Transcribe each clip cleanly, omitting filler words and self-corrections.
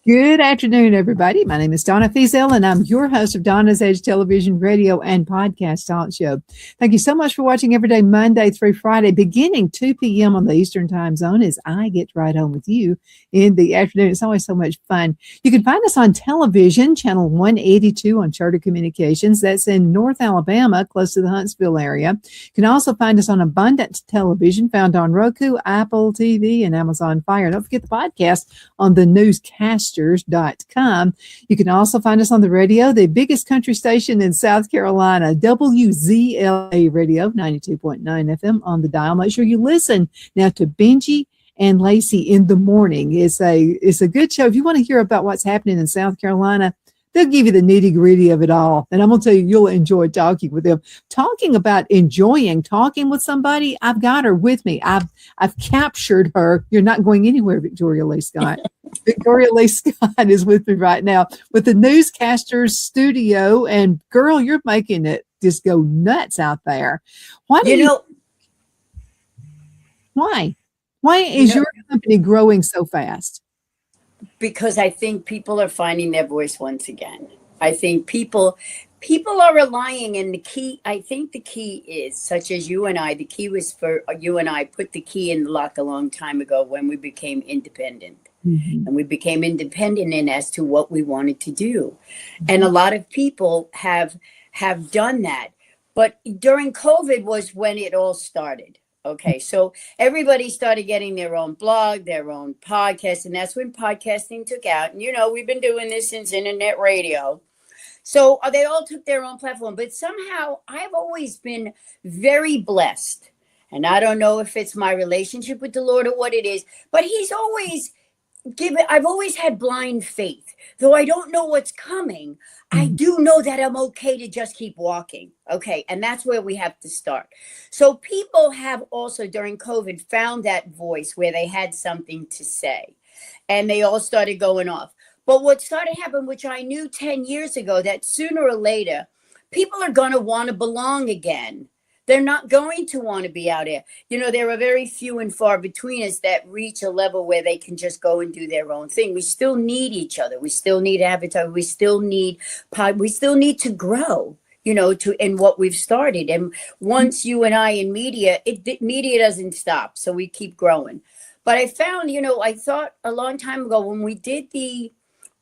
Good afternoon, everybody. My name is Donna Feazell, and I'm your host of Donna's Edge Television, Radio, and Podcast Talk Show. Thank you so much for watching every day, Monday through Friday, beginning 2 p.m. on the Eastern Time Zone as I get to ride home with you in the afternoon. It's always so much fun. You can find us on television, channel 182 on Charter Communications. That's in North Alabama, close to the Huntsville area. You can also find us on Abundant Television, found on Roku, Apple TV, and Amazon Fire. Don't forget the podcast on the Newscasters.com. You can also find us on the radio, the biggest country station in South Carolina, WZLA Radio, 92.9 FM on the dial. Make sure you listen now to Benji and Lacey in the morning. It's a good show. If you want to hear about what's happening in South Carolina, they'll give you the nitty gritty of it all. And I'm going to tell you, you'll enjoy talking with them. Talking about enjoying talking with somebody, I've got her with me. I've captured her. You're not going anywhere, Victoria Lee Scott. Victoria Lee Scott is with me right now with the Newscasters Studio. And girl, you're making it just go nuts out there. Why is your company growing so fast? Because I think people are finding their voice once again. I think people are relying, and I think the key is, such as you and I, the key was for you and I put the key in the lock a long time ago when we became independent. Mm-hmm. And we became independent in as to what we wanted to do. Mm-hmm. And a lot of people have done that. But during COVID was when it all started. Okay, so everybody started getting their own blog, their own podcast, and that's when podcasting took out. And, we've been doing this since internet radio. So they all took their own platform. But somehow I've always been very blessed. And I don't know if it's my relationship with the Lord or what it is, but I've always had blind faith. Though I don't know what's coming, I do know that I'm okay to just keep walking. Okay. And that's where we have to start. So people have also during COVID found that voice where they had something to say and they all started going off. But what started happening, which I knew 10 years ago, that sooner or later, people are going to want to belong again. They're not going to want to be out there. There are very few and far between us that reach a level where they can just go and do their own thing. We still need each other. We still need advertising. We still need to grow, in what we've started. And once you and I in media, media doesn't stop. So we keep growing. But I found, I thought a long time ago when we did the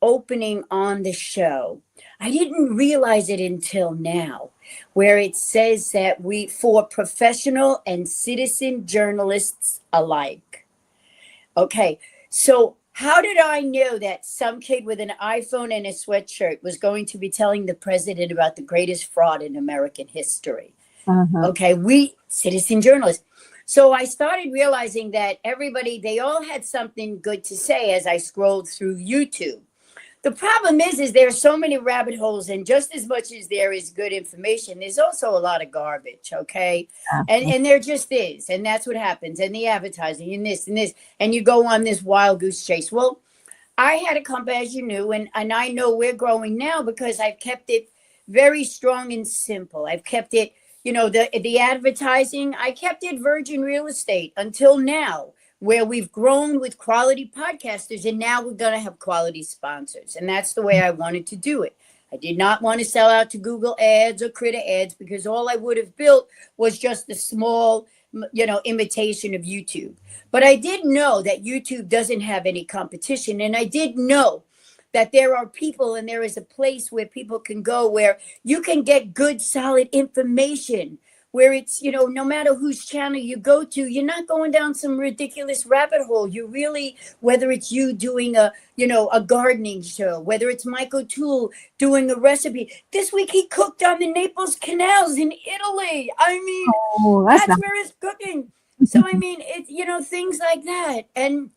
opening on the show, I didn't realize it until now, where it says that for professional and citizen journalists alike. Okay, so how did I know that some kid with an iPhone and a sweatshirt was going to be telling the president about the greatest fraud in American history? Uh-huh. Okay, we citizen journalists. So I started realizing that they all had something good to say as I scrolled through YouTube. The problem is there are so many rabbit holes, and just as much as there is good information, there's also a lot of garbage, okay? And there just is, and that's what happens, and the advertising, and this, and you go on this wild goose chase. Well, I had a company, as you knew, and I know we're growing now because I've kept it very strong and simple. I've kept it, the advertising, I kept it Virgin Real Estate until now, where we've grown with quality podcasters, and now we're going to have quality sponsors. And that's the way I wanted to do it. I did not want to sell out to Google ads or Critter ads because all I would have built was just a small, imitation of YouTube. But I did know that YouTube doesn't have any competition. And I did know that there are people and there is a place where people can go where you can get good, solid information, where it's, no matter whose channel you go to, you're not going down some ridiculous rabbit hole. You really, whether it's you doing a gardening show, whether it's Mike O'Toole doing a recipe. This week he cooked on the Naples canals in Italy. I mean, that's where he's cooking. So, I mean, it's, things like that. And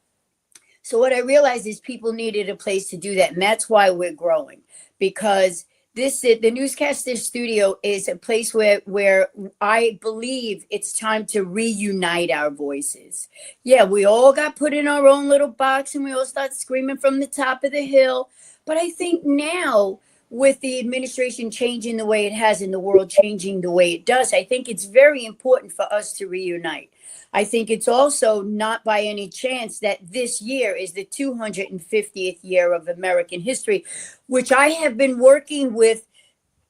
So what I realized is people needed a place to do that. And that's why we're growing, because the Newscasters Studio is a place where I believe it's time to reunite our voices. Yeah, we all got put in our own little box and we all start screaming from the top of the hill. But I think now, with the administration changing the way it has and the world changing the way it does, I think it's very important for us to reunite. I think it's also not by any chance that this year is the 250th year of American history, which I have been working with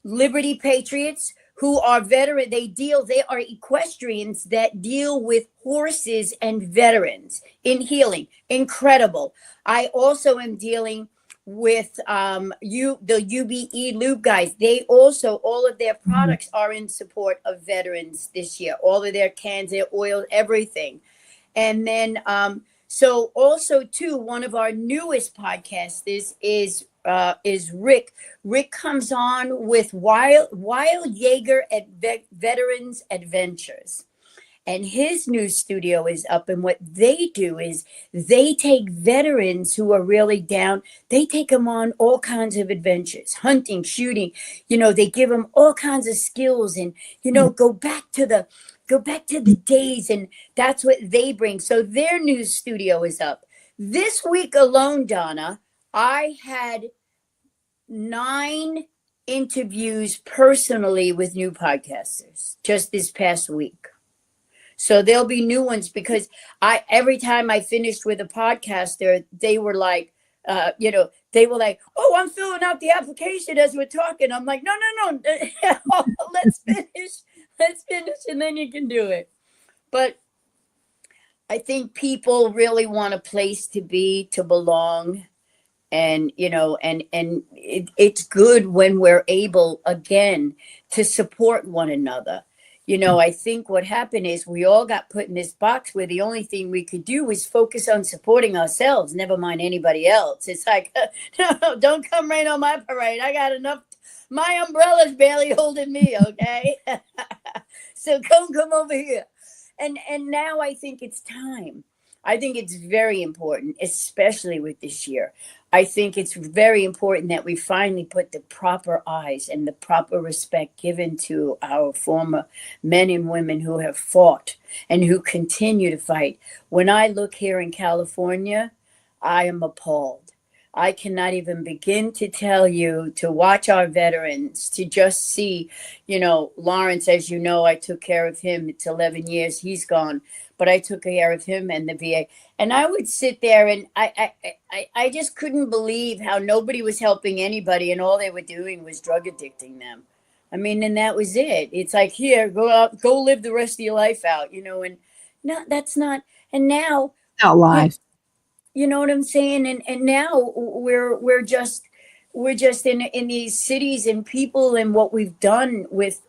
Liberty Patriots who are they are equestrians that deal with horses and veterans in healing. Incredible. I also am dealing with the UBE Lube guys. They also, all of their products are in support of veterans this year. All of their cans, their oil, everything. And then so also too, one of our newest podcasts is Rick. Rick comes on with Wild Jaeger at Veterans Adventures. And his new studio is up. And what they do is they take veterans who are really down. They take them on all kinds of adventures, hunting, shooting. They give them all kinds of skills and, go back to the days. And that's what they bring. So their new studio is up. This week alone, Donna, I had 9 interviews personally with new podcasters just this past week. So there'll be new ones because every time I finished with a podcaster, they were like, oh, I'm filling out the application as we're talking. I'm like, no. Let's finish and then you can do it. But I think people really want a place to be, to belong. And, it's good when we're able, again, to support one another. I think what happened is we all got put in this box where the only thing we could do was focus on supporting ourselves, never mind anybody else. It's like, no, don't come rain on my parade. I got enough. My umbrella's barely holding me, okay? So come over here. And now I think it's time. I think it's very important, especially with this year. I think it's very important that we finally put the proper eyes and the proper respect given to our former men and women who have fought and who continue to fight. When I look here in California, I am appalled. I cannot even begin to tell you, to watch our veterans, to just see, Lawrence, as you know, I took care of him. It's 11 years. He's gone. But I took care of him and the VA. And I would sit there and I just couldn't believe how nobody was helping anybody and all they were doing was drug addicting them. I mean, and that was it. It's like, here, go out, go live the rest of your life out, and no, that's not. And now, not life. You know what I'm saying? And now we're just in these cities and people and what we've done with,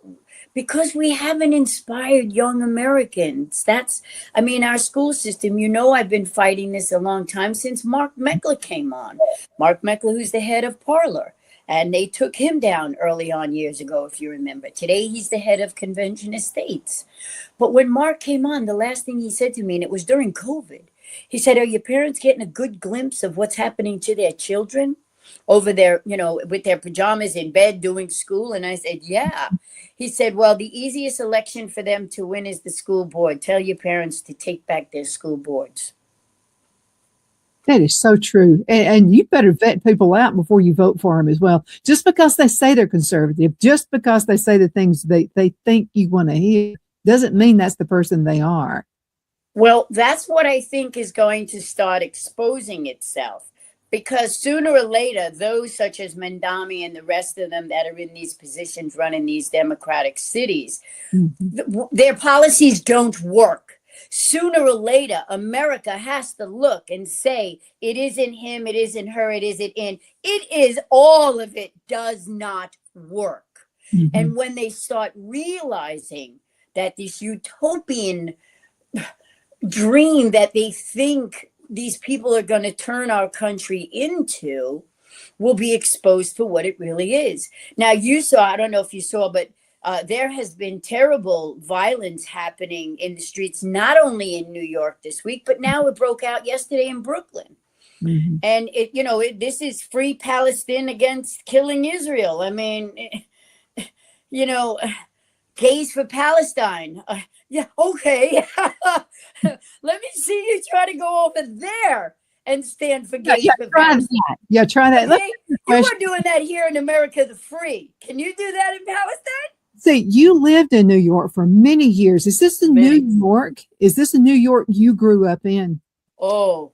because we haven't inspired young Americans. Our school system, I've been fighting this a long time since Mark Meckler came on. Mark Meckler, who's the head of Parler. And they took him down early on years ago, if you remember. Today, he's the head of Convention of States. But when Mark came on, the last thing he said to me, and it was during COVID, he said, are your parents getting a good glimpse of what's happening to their children over there, with their pajamas in bed doing school? And I said, yeah. He said, well, the easiest election for them to win is the school board. Tell your parents to take back their school boards. That is so true. And you better vet people out before you vote for them as well. Just because they say they're conservative, just because they say the things they think you want to hear, doesn't mean that's the person they are. Well, that's what I think is going to start exposing itself. Because sooner or later, those such as Mandami and the rest of them that are in these positions running these democratic cities, their policies don't work. Sooner or later, America has to look and say, it isn't him, it isn't her, it isn't in. It is all of it does not work. And when they start realizing that this utopian dream that they think these people are going to turn our country into will be exposed for what it really is. Now, you saw, I don't know if you saw, but there has been terrible violence happening in the streets, not only in New York this week, but now it broke out yesterday in Brooklyn. Mhm. And this is free Palestine against killing Israel. I mean, you know, gays for Palestine. Yeah, okay. Let me see you try to go over there and stand for Yeah, gays yeah, for try Palestine. that. Yeah, try that. Let me Okay, ask you a you question. are doing that here in America, the free. Can you do that in Palestine? See, you lived in New York for many years. Is this the New Many. York? Is this the New York you grew up in? Oh,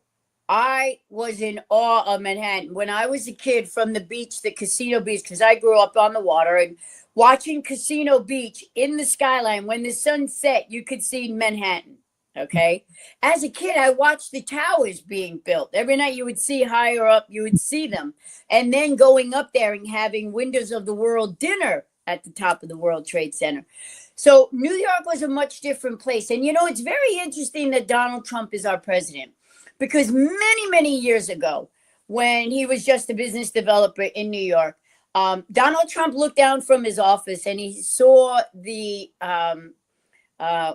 I was in awe of Manhattan when I was a kid, from the beach, the Casino Beach, because I grew up on the water, and watching Casino Beach in the skyline when the sun set, you could see Manhattan. Okay. As a kid, I watched the towers being built. Every night you would see higher up, you would see them. And then going up there and having Windows of the World dinner at the top of the World Trade Center. So New York was a much different place. And it's very interesting that Donald Trump is our president, because many, many years ago, when he was just a business developer in New York, Donald Trump looked down from his office and he saw the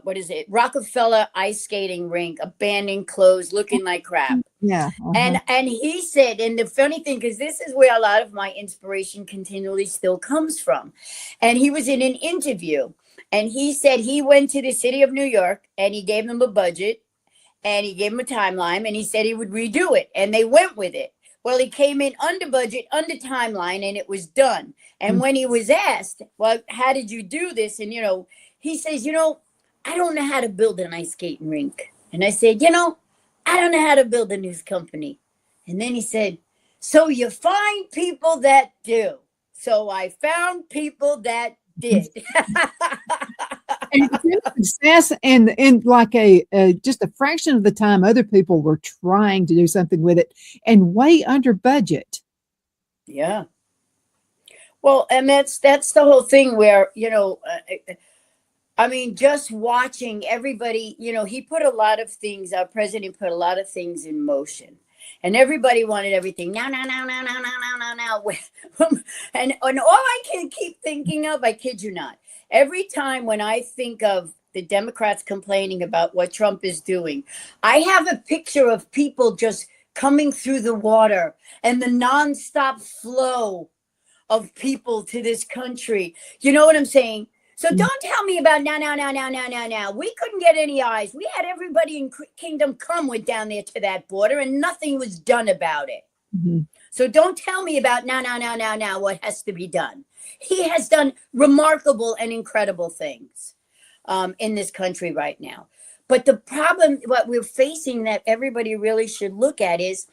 what is it, Rockefeller ice skating rink abandoned, closed, looking like crap. Yeah. And he said, and the funny thing, because this is where a lot of my inspiration continually still comes from. And he was in an interview and he said he went to the city of New York and he gave them a budget and he gave them a timeline and he said he would redo it. And they went with it. Well, he came in under budget, under timeline, and it was done. And when he was asked, well, how did you do this? And, he says, I don't know how to build an ice skating rink. And I said, I don't know how to build a news company. And then he said, so you find people that do. So I found people that did. And success, and like just a fraction of the time, other people were trying to do something with it and way under budget. Yeah. Well, and that's the whole thing where, I mean, just watching everybody, he put a lot of things, our president put a lot of things in motion. And everybody wanted everything now. And all I can keep thinking of, I kid you not, every time when I think of the Democrats complaining about what Trump is doing, I have a picture of people just coming through the water and the nonstop flow of people to this country. You know what I'm saying? So don't tell me about now. We couldn't get any eyes. We had everybody in Kingdom Come went down there to that border and nothing was done about it. Mm-hmm. So don't tell me about now, what has to be done. He has done remarkable and incredible things in this country right now. But the problem, what we're facing that everybody really should look at is,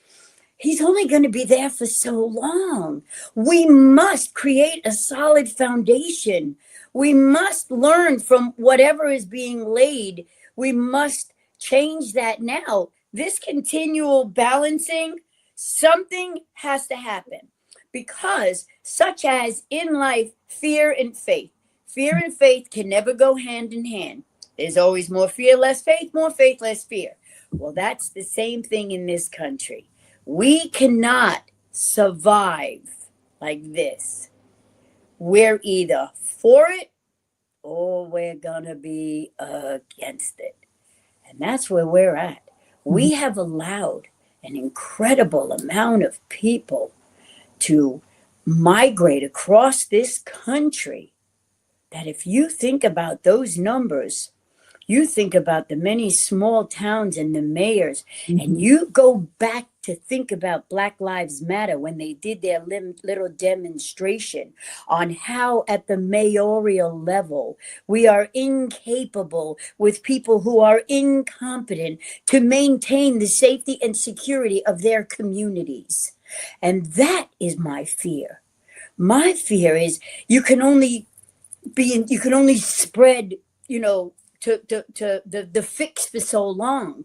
he's only going to be there for so long. We must create a solid foundation. We must learn from whatever is being laid. We must change that now. This continual balancing, something has to happen, because such as in life, fear and faith. Fear and faith can never go hand in hand. There's always more fear, less faith, more faith, less fear. Well, that's the same thing in this country. We cannot survive like this. We're either for it or we're going to be against it. And that's where we're at. We have allowed an incredible amount of people to migrate across this country, that if you think about those numbers, you think about the many small towns and the mayors, and you go back to think about Black Lives Matter when they did their little demonstration on how at the mayoral level we are incapable with people who are incompetent to maintain the safety and security of their communities. And that is my fear. My fear is you can only spread, to the fix for so long.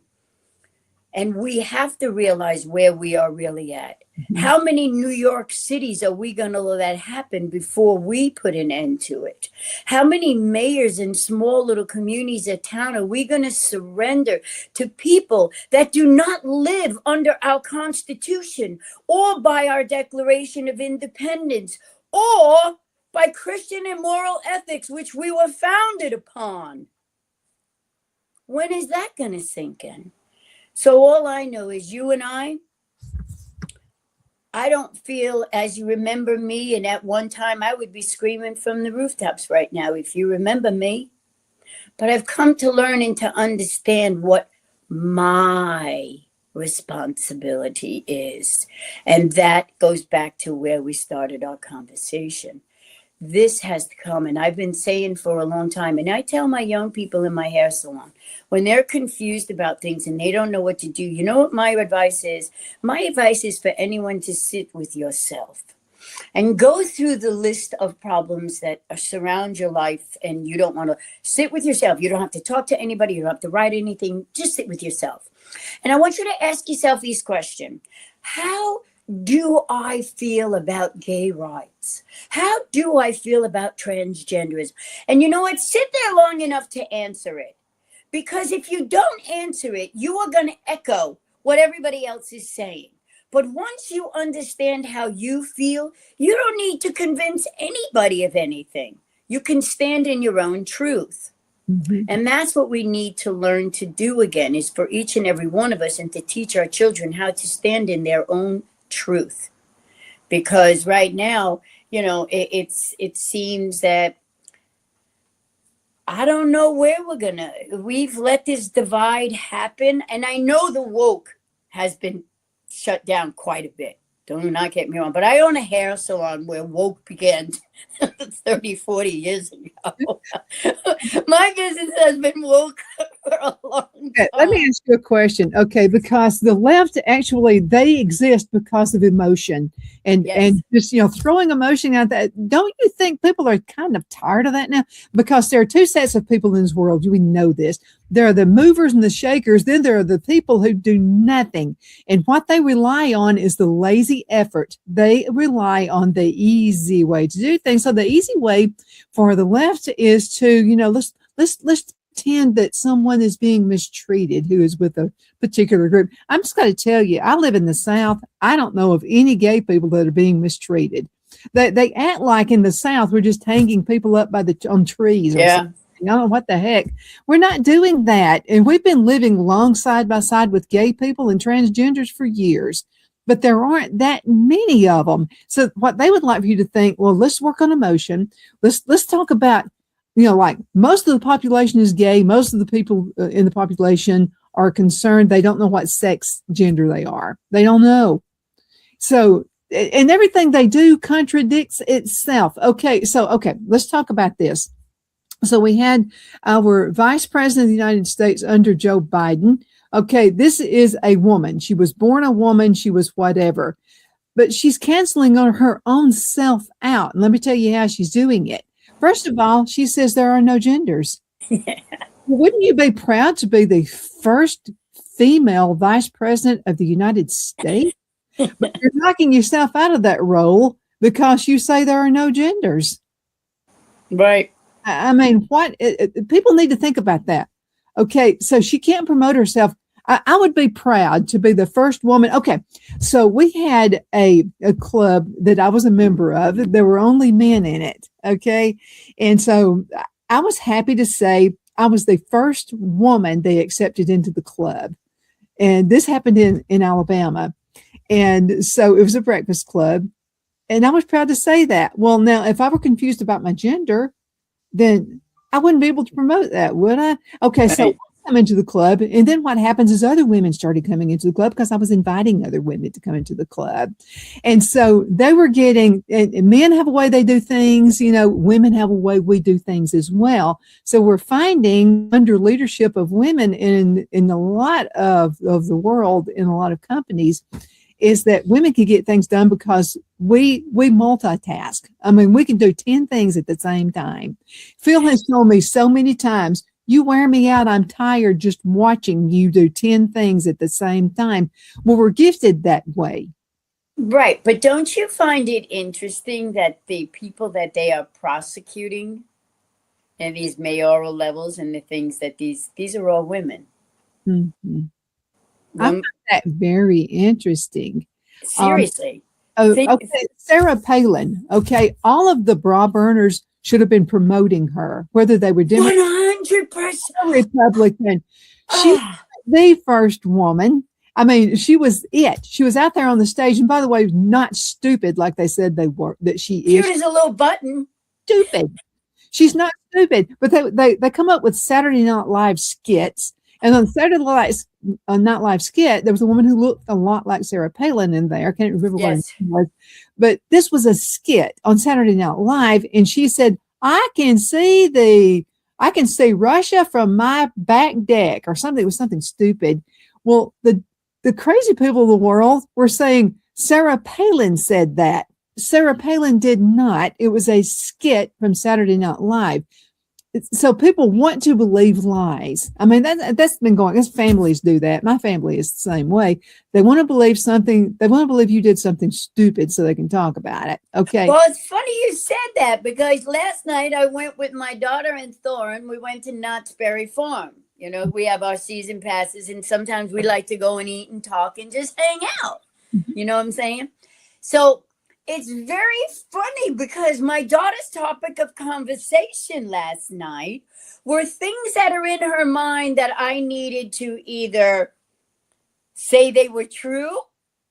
And we have to realize where we are really at. How many New York cities are we going to let that happen before we put an end to it? How many mayors in small little communities of town are we going to surrender to people that do not live under our Constitution or by our Declaration of Independence or by Christian and moral ethics, which we were founded upon? When is that going to sink in? So all I know is you and I, I don't feel, as you remember me, and at one time I would be screaming from the rooftops right now if you remember me. But I've come to learn and to understand what my responsibility is. And that goes back to where we started our conversation. This has come, and I've been saying for a long time, and I tell my young people in my hair salon, when they're confused about things and they don't know what to do, you know what my advice is? My advice is for anyone to sit with yourself and go through the list of problems that surround your life. And you don't want to sit with yourself. You don't have to talk to anybody. You don't have to write anything. Just sit with yourself. And I want you to ask yourself these questions. How do I feel about gay rights? How do I feel about transgenderism? And you know what? Sit there long enough to answer it. Because if you don't answer it, you are going to echo what everybody else is saying. But once you understand how you feel, you don't need to convince anybody of anything. You can stand in your own truth. Mm-hmm. And that's what we need to learn to do again, is for each and every one of us, and to teach our children how to stand in their own truth. Because right now, you know, it seems that I don't know where we've let this divide happen. And I know the woke has been shut down quite a bit. Do not get me wrong. But I own a hair salon where woke began 30, 40 years ago. My business has been woke for a long time. Let me ask you a question. Okay, because the left, actually, they exist because of emotion. And just, you know, throwing emotion out that. Don't you think people are kind of tired of that now? Because there are two sets of people in this world. We know this. There are the movers and the shakers. Then there are the people who do nothing. And what they rely on is the lazy effort. They rely on the easy way to do things. So the easy way for the left is to, you know, let's pretend that someone is being mistreated who is with a particular group. I'm just going to tell you, I live in the South. I don't know of any gay people that are being mistreated. They act like in the South we're just hanging people up on trees. Or something. Oh, what the heck? We're not doing that. And we've been living long side by side with gay people and transgenders for years, but there aren't that many of them. So what they would like for you to think, well, let's work on emotion. Let's talk about, you know, like most of the population is gay. Most of the people in the population are concerned. They don't know what sex gender they are. They don't know. So, and everything they do contradicts itself. Okay. Let's talk about this. So we had our vice president of the United States under Joe Biden. Okay, this is a woman. She was born a woman. She was whatever. But she's canceling her own self out. And let me tell you how she's doing it. First of all, she says there are no genders. Yeah. Wouldn't you be proud to be the first female vice president of the United States? But you're knocking yourself out of that role because you say there are no genders. Right. I mean, people need to think about that. Okay, so she can't promote herself. I would be proud to be the first woman. Okay, so we had a club that I was a member of. There were only men in it, okay? And so I was happy to say I was the first woman they accepted into the club. And this happened in Alabama. And so it was a breakfast club. And I was proud to say that. Well, now, if I were confused about my gender, then I wouldn't be able to promote that, would I? Okay, so I come into the club, and then what happens is other women started coming into the club because I was inviting other women to come into the club. And so they were getting, and men have a way they do things, you know, women have a way we do things as well. So we're finding under leadership of women in a lot of the world, in a lot of companies, is that women can get things done because we multitask. I mean, we can do 10 things at the same time. Phil has told me so many times, you wear me out. I'm tired just watching you do 10 things at the same time. Well, we're gifted that way. Right. But don't you find it interesting that the people that they are prosecuting in these mayoral levels and the things that these are all women? Mm-hmm. I find that very interesting. Seriously. Okay, Sarah Palin. Okay, all of the bra burners should have been promoting her, whether they were Democrat 100% or Republican. She's the first woman. I mean, she was it. She was out there on the stage. And by the way, not stupid like they said they were, that she is. Cute as a little button. Stupid. She's not stupid, but they come up with Saturday Night Live skits. And on Saturday Night Live skit, there was a woman who looked a lot like Sarah Palin in there. I can't remember what it was. But this was a skit on Saturday Night Live. And she said, I can see Russia from my back deck or something. It was something stupid. Well, the crazy people of the world were saying Sarah Palin said that. Sarah Palin did not. It was a skit from Saturday Night Live. So people want to believe lies. I mean, that's been going, as families do that. My family is the same way. They want to believe something. They want to believe you did something stupid so they can talk about it. Okay. Well, it's funny you said that because last night I went with my daughter and Thorin. We went to Knott's Berry Farm. You know, we have our season passes and sometimes we like to go and eat and talk and just hang out. You know what I'm saying? So it's very funny because my daughter's topic of conversation last night were things that are in her mind that I needed to either say they were true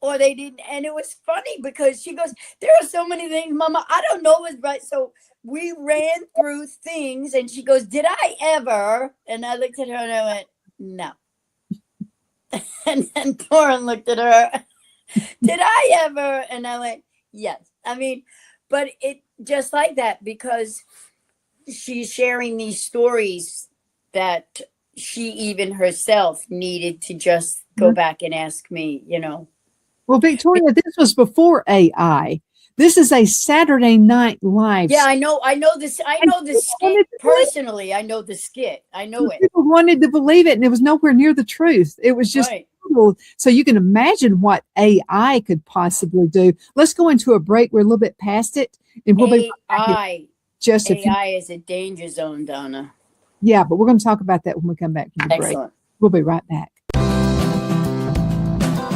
or they didn't. And it was funny because she goes, there are so many things, Mama, I don't know what's right. So we ran through things and she goes, did I ever? And I looked at her and I went, no. And then Thorin looked at her, did I ever? And I went, yes. I mean, but it just like that because she's sharing these stories that she even herself needed to just go back and ask me, you know. Well, Victoria, this was before AI. This is a Saturday Night Live. Yeah, I know this. I know the skit personally. I know the skit. I know it. People wanted to believe it, and it was nowhere near the truth. It was just right. So you can imagine what AI could possibly do. Let's go into a break. We're a little bit past it, and we'll be back just AI is a danger zone, Donna. Yeah, but we're going to talk about that when we come back from the break. We'll be right back.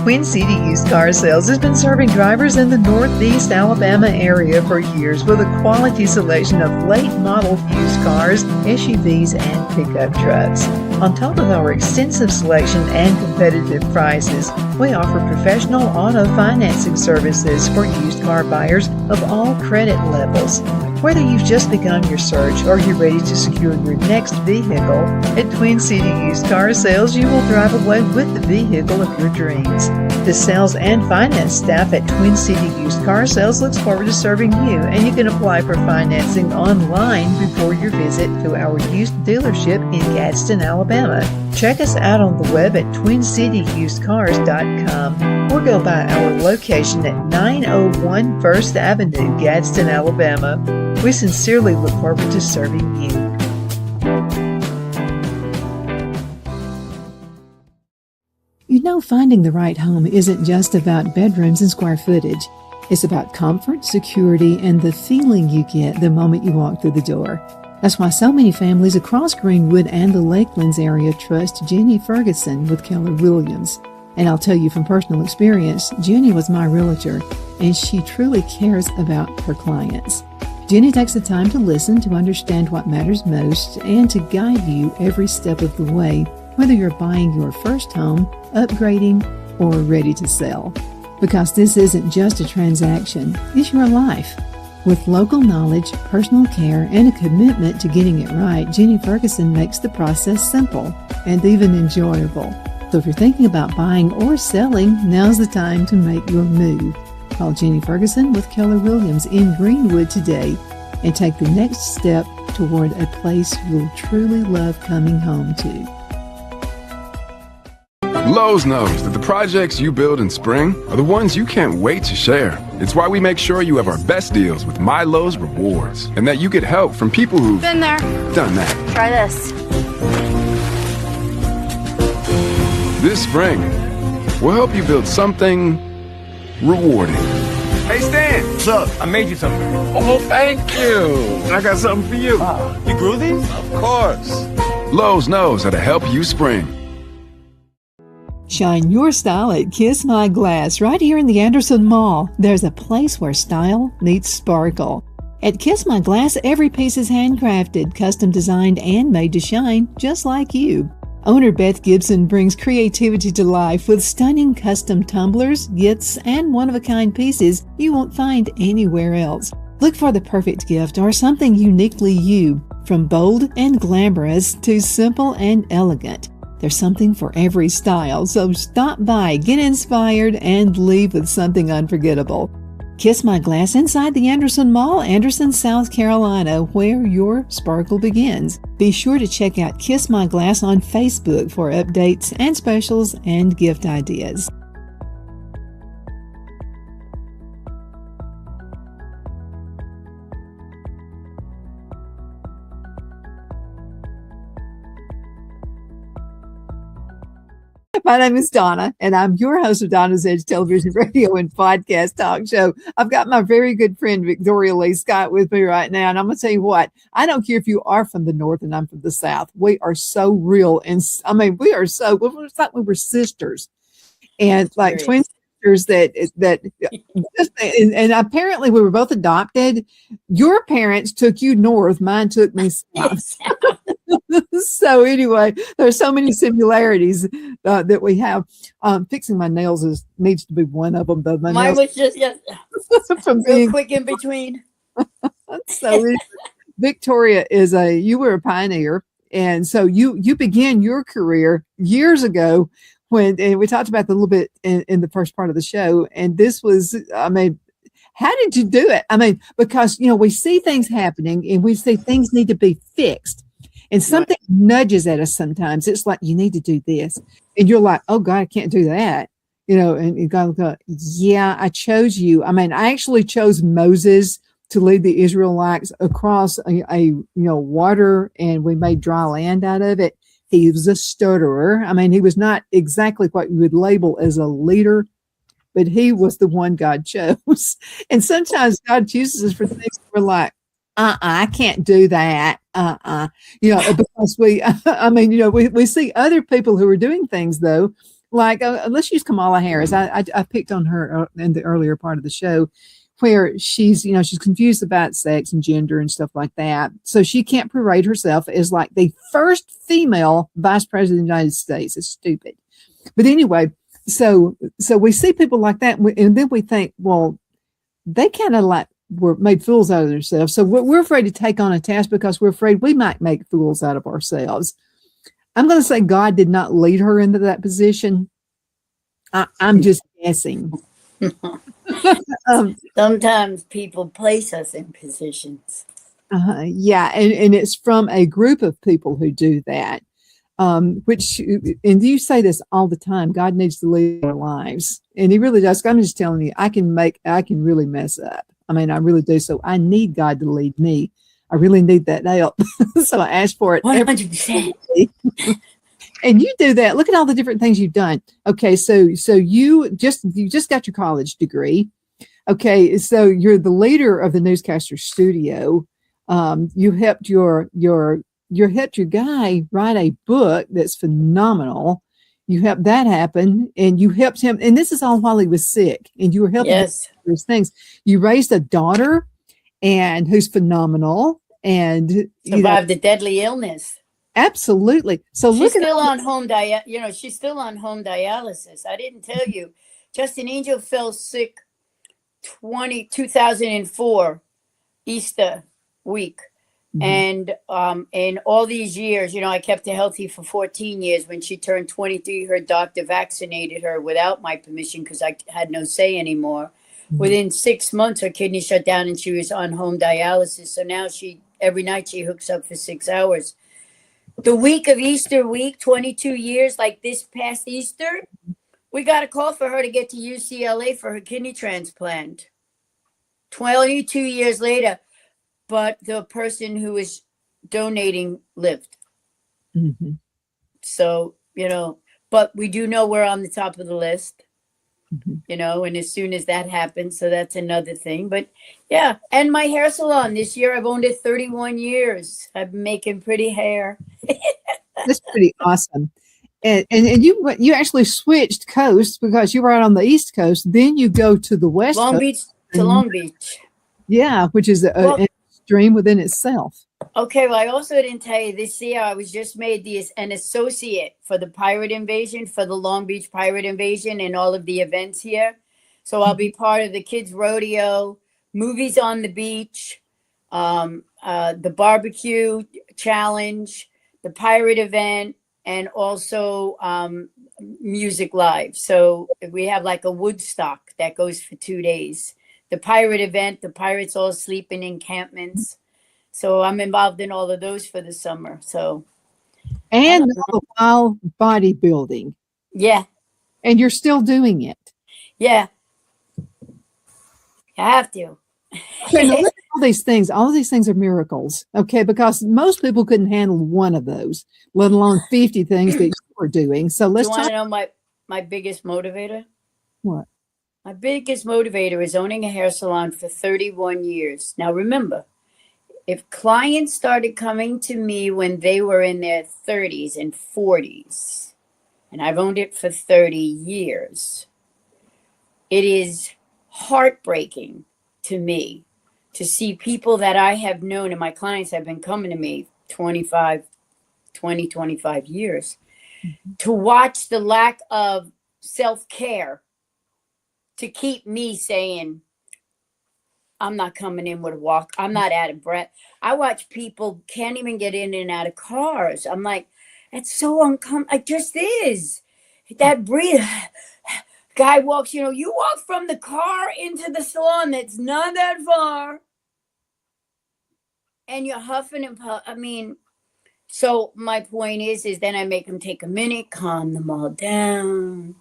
Twin City Used Car Sales has been serving drivers in the Northeast Alabama area for years with a quality selection of late model used cars, SUVs, and pickup trucks. On top of our extensive selection and competitive prices, we offer professional auto financing services for used car buyers of all credit levels. Whether you've just begun your search or you're ready to secure your next vehicle, at Twin City Used Car Sales, you will drive away with the vehicle of your dreams. The sales and finance staff at Twin City Used Car Sales looks forward to serving you, and you can apply for financing online before your visit to our used dealership in Gadsden, Alabama. Check us out on the web at twincityusedcars.com or go by our location at 901 First Avenue, Gadsden, Alabama. We sincerely look forward to serving you. You know, finding the right home isn't just about bedrooms and square footage. It's about comfort, security, and the feeling you get the moment you walk through the door. That's why so many families across Greenwood and the Lakelands area trust Jenny Ferguson with Keller Williams. And I'll tell you from personal experience, Jenny was my realtor, and she truly cares about her clients. Jenny takes the time to listen, to understand what matters most, and to guide you every step of the way, whether you're buying your first home, upgrading, or ready to sell. Because this isn't just a transaction, it's your life. With local knowledge, personal care, and a commitment to getting it right, Jenny Ferguson makes the process simple and even enjoyable. So if you're thinking about buying or selling, now's the time to make your move. Call Jenny Ferguson with Keller Williams in Greenwood today and take the next step toward a place you'll truly love coming home to. Lowe's knows that the projects you build in spring are the ones you can't wait to share. It's why we make sure you have our best deals with My Lowe's Rewards and that you get help from people who've been there, done that. Try this. This spring, we'll help you build something rewarding. Hey, Stan. What's up? I made you something. Oh, thank you. And I got something for you. You grew these? Of course. Lowe's knows how to help you spring. Shine your style at Kiss My Glass right here in the Anderson Mall. There's a place where style meets sparkle. At Kiss My Glass, every piece is handcrafted, custom designed, and made to shine just like you. Owner Beth Gibson brings creativity to life with stunning custom tumblers, gifts, and one-of-a-kind pieces you won't find anywhere else. Look for the perfect gift or something uniquely you, from bold and glamorous to simple and elegant. There's something for every style, so stop by, get inspired, and leave with something unforgettable. Kiss My Glass inside the Anderson Mall, Anderson, South Carolina, where your sparkle begins. Be sure to check out Kiss My Glass on Facebook for updates and specials and gift ideas. My name is Donna, and I'm your host of Donna's Edge Television, Radio, and Podcast Talk Show. I've got my very good friend, Victoria Lee Scott, with me right now. And I'm going to tell you what, I don't care if you are from the North and I'm from the South. We are so real. And I mean, it's like we were sisters and like twin sisters and apparently we were both adopted. Your parents took you north. Mine took me south. So anyway, there's so many similarities that we have. Fixing my nails needs to be one of them, though. Mine was just from real quick in between. So Victoria you were a pioneer, and so you began your career years ago and we talked about that a little bit in the first part of the show. And this was, I mean, how did you do it? I mean, because we see things happening and we see things need to be fixed. And something nudges at us sometimes. It's like, you need to do this. And you're like, oh, God, I can't do that. And God will go, yeah, I chose you. I mean, I actually chose Moses to lead the Israelites across a water, and we made dry land out of it. He was a stutterer. I mean, he was not exactly what you would label as a leader, but he was the one God chose. And sometimes God chooses us for things we're like, I can't do that. Because we see other people who are doing things though, like let's use Kamala Harris. I picked on her in the earlier part of the show, where she's confused about sex and gender and stuff like that. So she can't parade herself as like the first female vice president of the United States. It's stupid. But anyway, so we see people like that, and then we think, well, they kind of like were made fools out of themselves. So we're afraid to take on a task because we're afraid we might make fools out of ourselves. I'm going to say God did not lead her into that position. I'm just guessing. Sometimes people place us in positions. Yeah, and it's from a group of people who do that. And you say this all the time. God needs to lead our lives, and He really does. I'm just telling you, I can really mess up. I mean, I really do. So I need God to lead me. I really need that help. So I ask for it. 100%. And you do that. Look at all the different things you've done. Okay, so you just got your college degree. Okay, so you're the leader of the Newscasters Studio. You helped your guy write a book that's phenomenal. You helped that happen, and you helped him. And this is all while he was sick, and you were helping him with these things. You raised a daughter, and who's phenomenal, and survived a deadly illness. Absolutely. So she's still on home she's still on home dialysis. I didn't tell you. Justin Angel fell sick 2004 Easter week. Mm-hmm. And in all these years, I kept her healthy for 14 years. When she turned 23, her doctor vaccinated her without my permission because I had no say anymore. Mm-hmm. Within 6 months, her kidney shut down and she was on home dialysis. So now every night she hooks up for 6 hours. The week of Easter week, 22 years, like this past Easter, we got a call for her to get to UCLA for her kidney transplant. 22 years later, but the person who is donating lived. Mm-hmm. So, but we do know we're on the top of the list, and as soon as that happens, so that's another thing. But yeah, and my hair salon this year, I've owned it 31 years. I've been making pretty hair. That's pretty awesome. And you actually switched coasts because you were out on the East Coast. Then you go to the West Coast. Long Beach. Yeah, which is an dream within itself. Okay, well, I also didn't tell you this year I was just made an associate for the pirate invasion, for the Long Beach pirate invasion and all of the events here. So I'll be part of the kids rodeo, movies on the beach, the barbecue challenge, the pirate event, and also music live. So we have like a Woodstock that goes for 2 days. The pirate event, the pirates all sleep in encampments. So I'm involved in all of those for the summer. So And the wild bodybuilding. yeah. And you're still doing it. Yeah. I have to. Okay, now look at all these things. All of these things are miracles. Okay, because most people couldn't handle one of those, let alone 50 things that you were doing. So let's Do you want talk. to know my biggest motivator? What? My biggest motivator is owning a hair salon for 31 years. Now, remember, if clients started coming to me when they were in their 30s and 40s, and I've owned it for 30 years, it is heartbreaking to me to see people that I have known, and my clients have been coming to me 25 years, to watch the lack of self-care to keep me saying, I'm not coming in with a walk. I'm not out of breath. I watch people can't even get in and out of cars. I'm like, it's so uncomfortable. It just is. That breathe. Guy walks, you walk from the car into the salon that's not that far. And you're huffing and puffing. I mean, so my point is then I make them take a minute, calm them all down.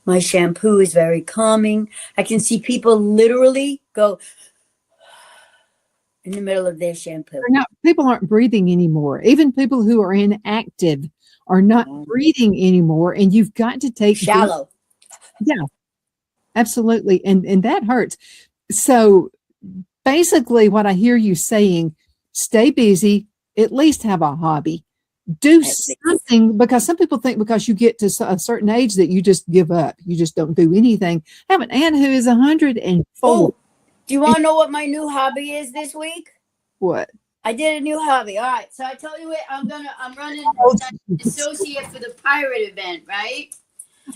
My shampoo is very calming. I can see people literally go in the middle of their shampoo. People aren't breathing anymore. Even people who are inactive are not breathing anymore. And you've got to take shallow. Yeah, absolutely. And that hurts. So basically what I hear you saying, stay busy, at least have a hobby. Do something, because some people think because you get to a certain age that you just give up. You just don't do anything. I have an aunt who is 104. Oh, do you want to know what my new hobby is this week? What? I did a new hobby. All right. So I tell you what, I'm running an associate for the pirate event, right?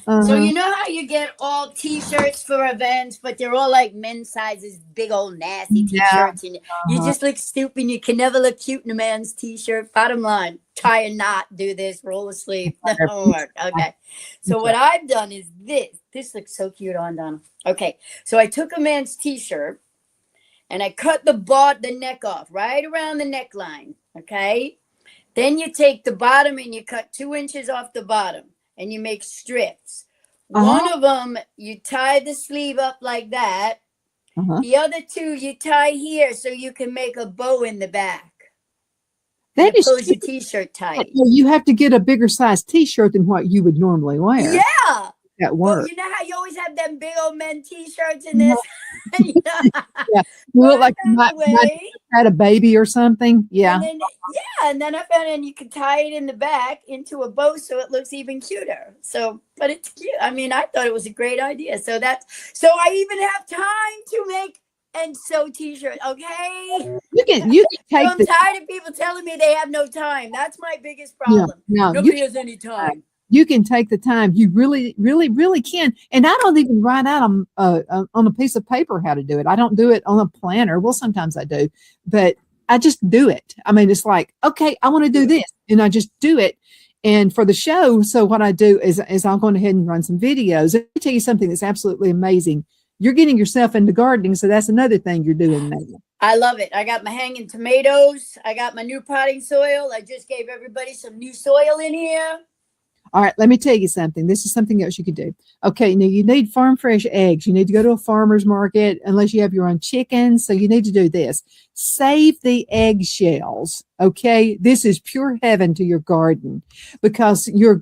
So you know how you get all t-shirts for events, but they're all like men's sizes, big old nasty t-shirts, and you just look stupid. You can never look cute in a man's t-shirt. Bottom line, try and not do this, roll a sleeve. That won't work. Okay. So what I've done is this. This looks so cute on Donna. Okay. So I took a man's t-shirt and I cut the neck off right around the neckline. Okay. Then you take the bottom and you cut 2 inches off the bottom. And you make strips. One of them, you tie the sleeve up like that. The other 2, you tie here so you can make a bow in the back. That is your t-shirt tight. You have to get a bigger size t-shirt than what you would normally wear. Yeah. That works. Well, you know how you always have them big old men t-shirts in this? Yeah. You look like you might had a baby or something. Yeah. And then I found and you can tie it in the back into a bow so it looks even cuter. So, but it's cute. I mean, I thought it was a great idea. So I even have time to make and sew t-shirts. Okay. You can take. I'm tired of people telling me they have no time. That's my biggest problem. Nobody has any time. You can take the time. You really, really, really can. And I don't even write out on a piece of paper how to do it. I don't do it on a planner. Well, sometimes I do, but I just do it. I mean, it's like, okay, I want to do this, and I just do it. And for the show, so what I do is I'll go ahead and run some videos. Let me tell you something that's absolutely amazing. You're getting yourself into gardening, so that's another thing you're doing now. I love it. I got my hanging tomatoes. I got my new potting soil. I just gave everybody some new soil in here. All right, let me tell you something. This is something else you could do. Okay, now you need farm fresh eggs. You need to go to a farmer's market unless you have your own chickens. So you need to do this. Save the eggshells. Okay, this is pure heaven to your garden, because your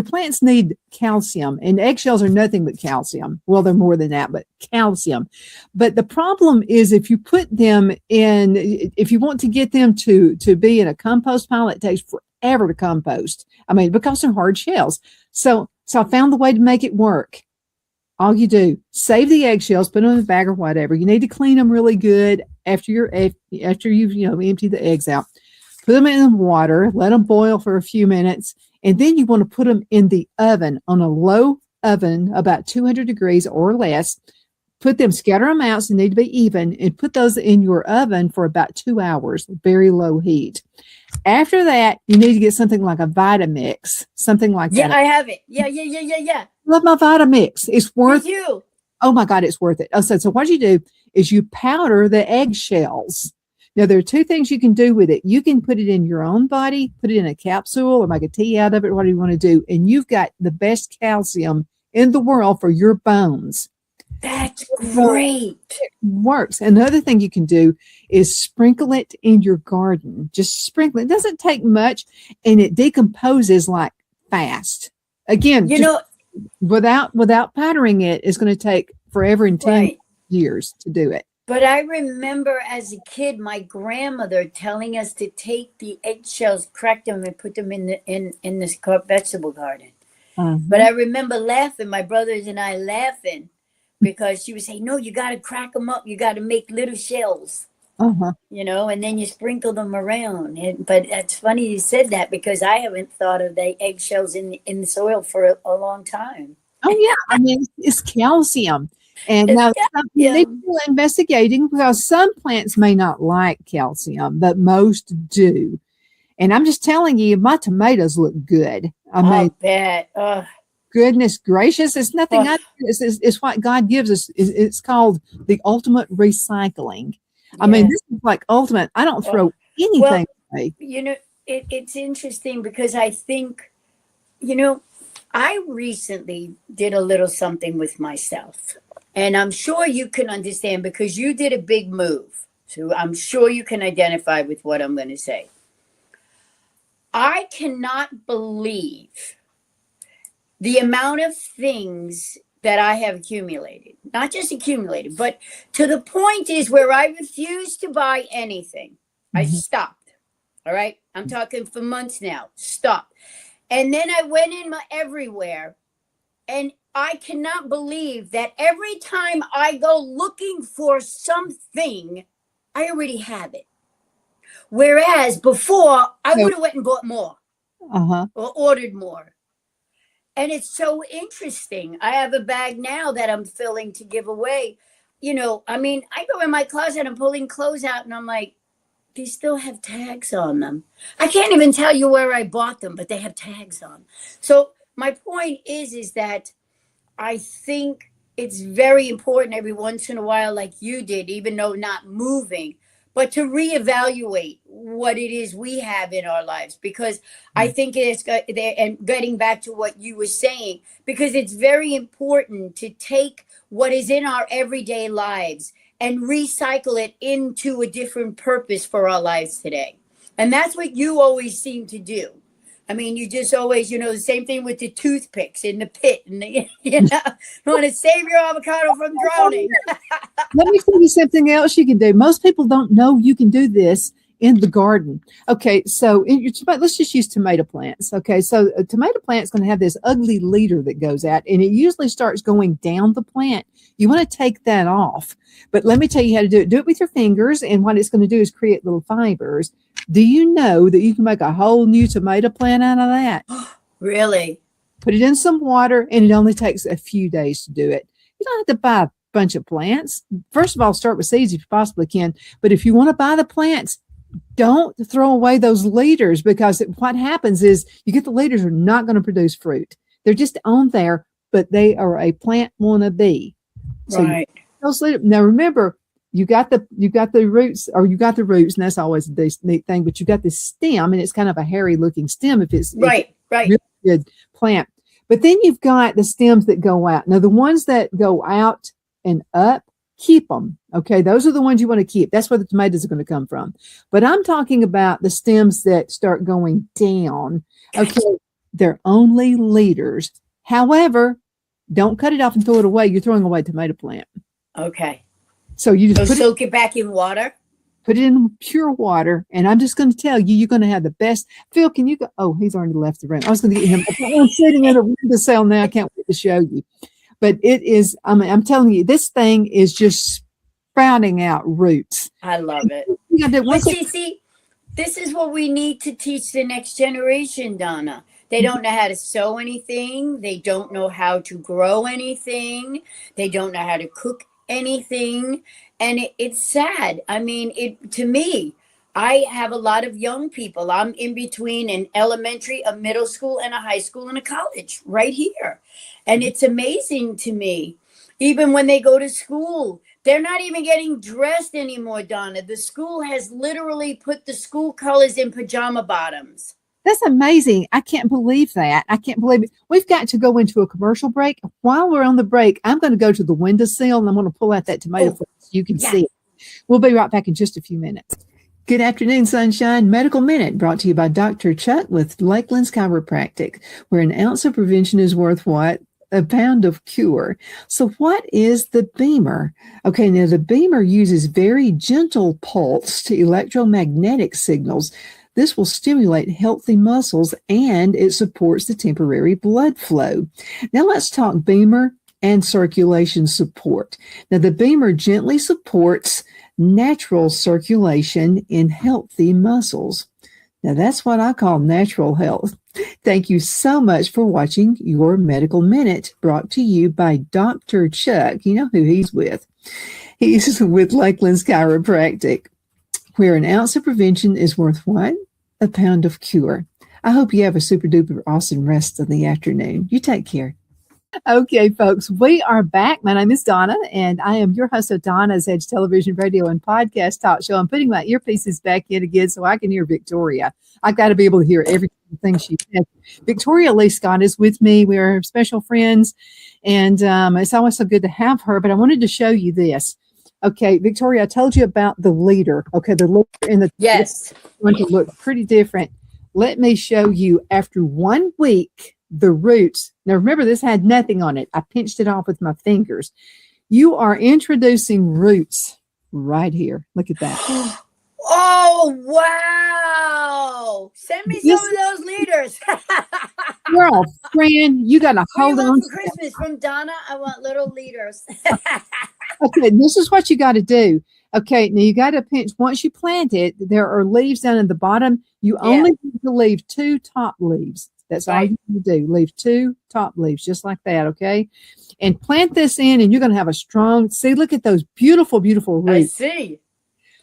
plants need calcium, and eggshells are nothing but calcium. Well, they're more than that, but calcium. But the problem is if you put them in, if you want to get them to be in a compost pile, it takes forever to compost. I mean, because they're hard shells. So I found the way to make it work. all you do, save the eggshells, put them in a bag or whatever. You need to clean them really good after you've emptied the eggs out. Put them in the water, let them boil for a few minutes, and then you want to put them in the oven on a low oven, about 200 degrees or less. Put them, scatter them out so they need to be even, and put those in your oven for about 2 hours, very low heat. After that, you need to get something like a Vitamix, something like that. Yeah, I have it. Yeah. Love my Vitamix. It's worth you. Oh my God, it's worth it. So what you do is you powder the eggshells. Now, there are two things you can do with it. You can put it in your own body, put it in a capsule or make a tea out of it, whatever you want to do. And you've got the best calcium in the world for your bones. That's great. It works. Another thing you can do is sprinkle it in your garden. Just sprinkle it. It doesn't take much, and it decomposes like fast. Again, without powdering it, it's going to take forever and 10 years to do it. But I remember as a kid, my grandmother telling us to take the eggshells, crack them, and put them in this vegetable garden. But I remember laughing, my brothers and I laughing, because she would say, no, you got to crack them up. You got to make little shells, and then you sprinkle them around. But it's funny you said that, because I haven't thought of the eggshells in the soil for a long time. Oh, yeah. I mean, it's calcium. And now they're still investigating, because some plants may not like calcium, but most do. And I'm just telling you, my tomatoes look good. I bet. Goodness gracious, it's nothing. It's what God gives us. It's called the ultimate recycling. I mean, this is like ultimate. I don't throw anything away. It's interesting, because I think, I recently did a little something with myself. And I'm sure you can understand, because you did a big move. So I'm sure you can identify with what I'm going to say. I cannot believe the amount of things that I have accumulated. Not just accumulated, but to the point is where I refuse to buy anything. I stopped. All right? I'm talking for months now. Stopped. And then I went in everywhere, and I cannot believe that every time I go looking for something, I already have it. Whereas before, I would have went and bought more or ordered more. And it's so interesting. I have a bag now that I'm filling to give away. I go in my closet, I'm pulling clothes out, and I'm like, these still have tags on them. I can't even tell you where I bought them, but they have tags on. So my point is that I think it's very important every once in a while, like you did, even though not moving, but to reevaluate what it is we have in our lives. Because I think it's and getting back to what you were saying, because it's very important to take what is in our everyday lives and recycle it into a different purpose for our lives today. And that's what you always seem to do. I mean, you just always, the same thing with the toothpicks in the pit. And, you want to save your avocado from drowning. Let me tell you something else you can do. Most people don't know you can do this in the garden. Okay, so let's just use tomato plants. Okay, so a tomato plant is going to have this ugly leader that goes out, and it usually starts going down the plant. You want to take that off. But let me tell you how to do it. Do it with your fingers, and what it's going to do is create little fibers. Do you know that you can make a whole new tomato plant out of that? Really? Put it in some water, and it only takes a few days to do it. You don't have to buy a bunch of plants. First of all, start with seeds if you possibly can. But if you want to buy the plants, don't throw away those leaders, because what happens is you get the leaders are not going to produce fruit. They're just on there, but they are a plant wannabe. So right. Now remember, you got the roots, and that's always a neat thing. But you got this stem, and it's kind of a hairy looking stem if it's right. Really good plant. But then you've got the stems that go out. Now the ones that go out and up, keep them. Okay, those are the ones you want to keep. That's where the tomatoes are going to come from. But I'm talking about the stems that start going down. Okay, they're only leaders. However, don't cut it off and throw it away. You're throwing away a tomato plant. Okay. So you just soak it back in water? Put it in pure water. And I'm just going to tell you, you're going to have the best. Phil, can you go? Oh, he's already left the room. I was going to get him. I'm sitting in a windowsill now. I can't wait to show you. But it is, I mean, I'm telling you, this thing is just sprouting out roots. I love it. You know, But see, this is what we need to teach the next generation, Donna. They don't know how to sew anything. They don't know how to grow anything. They don't know how to cook anything. And it's sad. I mean, to me, I have a lot of young people. I'm in between an elementary, a middle school, and a high school and a college right here. And it's amazing to me. Even when they go to school, they're not even getting dressed anymore, Donna. The school has literally put the school colors in pajama bottoms. That's amazing. I can't believe that. I can't believe it. We've got to go into a commercial break. While we're on the break, I'm going to go to the windowsill and I'm going to pull out that tomato so you can see it. We'll be right back in just a few minutes. Good afternoon, Sunshine. Medical Minute brought to you by Dr. Chuck with Lakeland's Chiropractic, where an ounce of prevention is worth what? A pound of cure. So what is the Beamer? Okay, now the Beamer uses very gentle pulse to electromagnetic signals. This will stimulate healthy muscles and it supports the temporary blood flow. Now let's talk Beamer and circulation support. Now the Beamer gently supports natural circulation in healthy muscles. Now that's what I call natural health. Thank you so much for watching your Medical Minute, brought to you by Dr. Chuck. You know who he's with. He's with Lakeland's Chiropractic, where an ounce of prevention is worth what? A pound of cure. I hope you have a super duper awesome rest of the afternoon. You take care. Okay, folks, we are back. My name is Donna, and I am your host of Donna's Edge Television, Radio, and Podcast Talk Show. I'm putting my earpieces back in again so I can hear Victoria. I've got to be able to hear everything she says. Victoria Lee Scott is with me. We are special friends, and it's always so good to have her, but I wanted to show you this. Okay, Victoria, I told you about the leader. Okay, the leader in the yes, going to look pretty different. Let me show you after 1 week. The roots. Now remember, this had nothing on it. I pinched it off with my fingers. You are introducing roots right here. Look at that. Oh, wow. Send me some of those leaders. Girl, friend, you got to hold on. For Christmas from Donna, I want little leaders. Okay, this is what you got to do. Okay, now you got to pinch. Once you plant it, there are leaves down at the bottom. You only need to leave 2 top leaves. That's all you need to do. Leave 2 top leaves, just like that, okay? And plant this in, and you're going to have a strong, see, look at those beautiful, beautiful roots. I see.